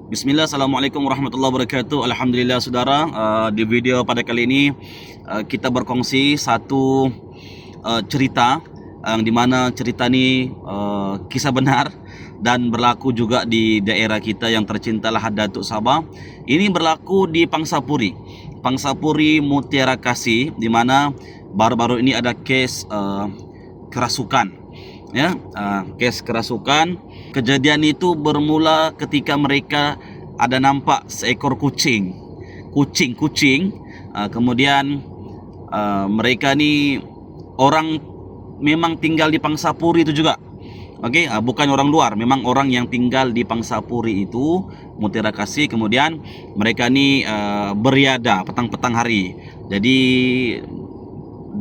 Bismillah, Assalamualaikum warahmatullahi wabarakatuh. Alhamdulillah saudara, di video pada kali ini kita berkongsi satu cerita yang dimana cerita ni kisah benar dan berlaku juga di daerah kita yang tercinta Lahad Datuk Sabah. Ini berlaku di Pangsapuri, Pangsapuri Mutiara Kasih, di mana baru-baru ini ada kes kerasukan. Ya, kes kerasukan. Kejadian itu bermula ketika mereka ada nampak seekor kucing. Kemudian mereka ni orang memang tinggal di Pangsapuri itu juga. Okey, bukan orang luar, memang orang yang tinggal di Pangsapuri itu, Mutiara Kasih. Kemudian mereka ni beriadah petang-petang hari. Jadi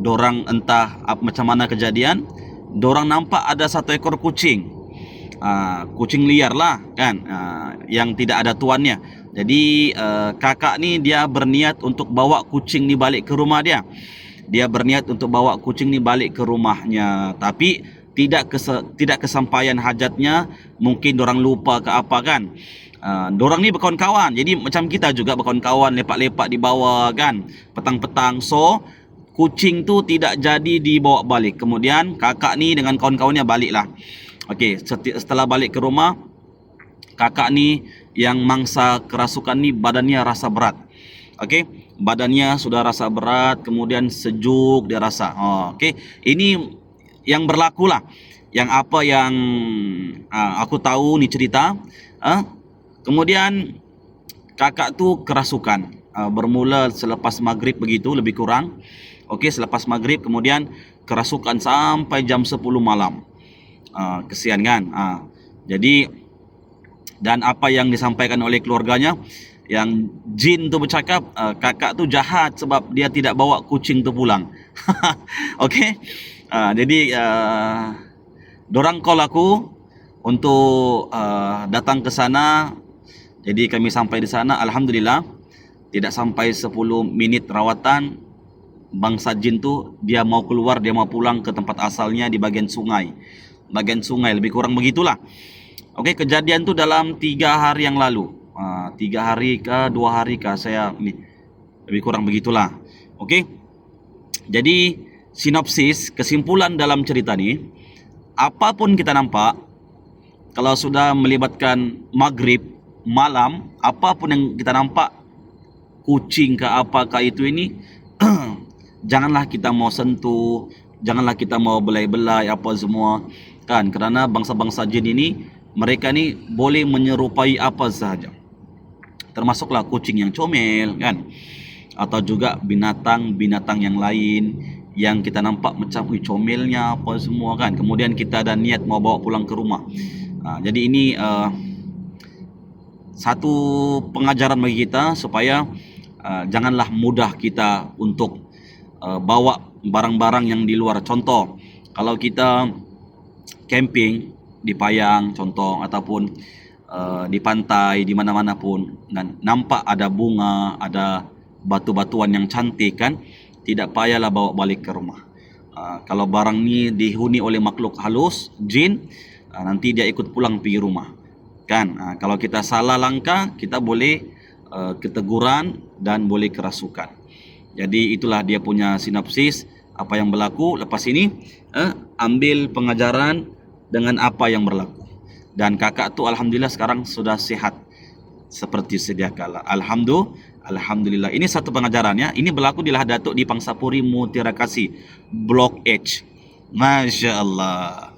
dorang entah macam mana kejadian, dorang nampak ada satu ekor kucing. Kucing liar lah kan, yang tidak ada tuannya. Jadi kakak ni dia berniat untuk bawa kucing ni balik ke rumah dia. Dia berniat untuk bawa kucing ni balik ke rumahnya, tapi tidak kesampaian hajatnya. Mungkin dorang lupa ke apa kan. Dorang ni berkawan-kawan, jadi macam kita juga berkawan-kawan, lepak-lepak di bawah kan, petang-petang. So kucing tu tidak jadi dibawa balik. Kemudian kakak ni dengan kawan-kawannya baliklah. Okey, setelah balik ke rumah, kakak ni yang mangsa kerasukan ni badannya rasa berat. Okey, badannya sudah rasa berat, kemudian sejuk dia rasa. Okey, ini yang berlaku lah. Yang apa yang aku tahu ni cerita. Kemudian kakak tu kerasukan. Bermula selepas maghrib begitu, lebih kurang. Okey, selepas maghrib, kemudian kerasukan sampai jam 10 malam. Kesian kan. Jadi, dan apa yang disampaikan oleh keluarganya, yang jin tu bercakap kakak tu jahat sebab dia tidak bawa kucing tu pulang. Okey. Jadi dorang call aku untuk datang ke sana. Jadi kami sampai di sana, alhamdulillah tidak sampai 10 minit rawatan, bangsa jin tu dia mau keluar, dia mau pulang ke tempat asalnya di bagian sungai. Lebih kurang begitulah. Okey, kejadian tu dalam 3 hari yang lalu. 3 hari ke 2 hari ke, saya ni lebih kurang begitulah. Okey. Jadi sinopsis, kesimpulan dalam cerita ni, apapun kita nampak, kalau sudah melibatkan maghrib malam, apapun yang kita nampak, kucing ke apakah itu ini, janganlah kita mau sentuh, janganlah kita mau belai-belai apa semua kan, kerana bangsa-bangsa jin ini, mereka ni boleh menyerupai apa sahaja, termasuklah kucing yang comel kan, atau juga binatang-binatang yang lain yang kita nampak macam comelnya apa semua kan, kemudian kita ada niat mau bawa pulang ke rumah. Jadi ini satu pengajaran bagi kita supaya janganlah mudah kita untuk bawa barang-barang yang di luar. Contoh, kalau kita camping di Payang contoh, ataupun di pantai, di mana-mana pun, dan nampak ada bunga, ada batu-batuan yang cantik kan, tidak payahlah bawa balik ke rumah. Kalau barang ni dihuni oleh makhluk halus, jin, nanti dia ikut pulang pergi rumah kan. Kalau kita salah langkah, kita boleh keteguran dan boleh kerasukan. Jadi itulah dia punya sinopsis apa yang berlaku. Lepas ini ambil pengajaran dengan apa yang berlaku. Dan kakak tu alhamdulillah sekarang sudah sihat seperti sedia kala. Alhamdulillah. Ini satu pengajaran ya. Ini berlaku di Lahad Datuk di Pangsapuri Mutiara Kasih, Blok H. Masya Allah.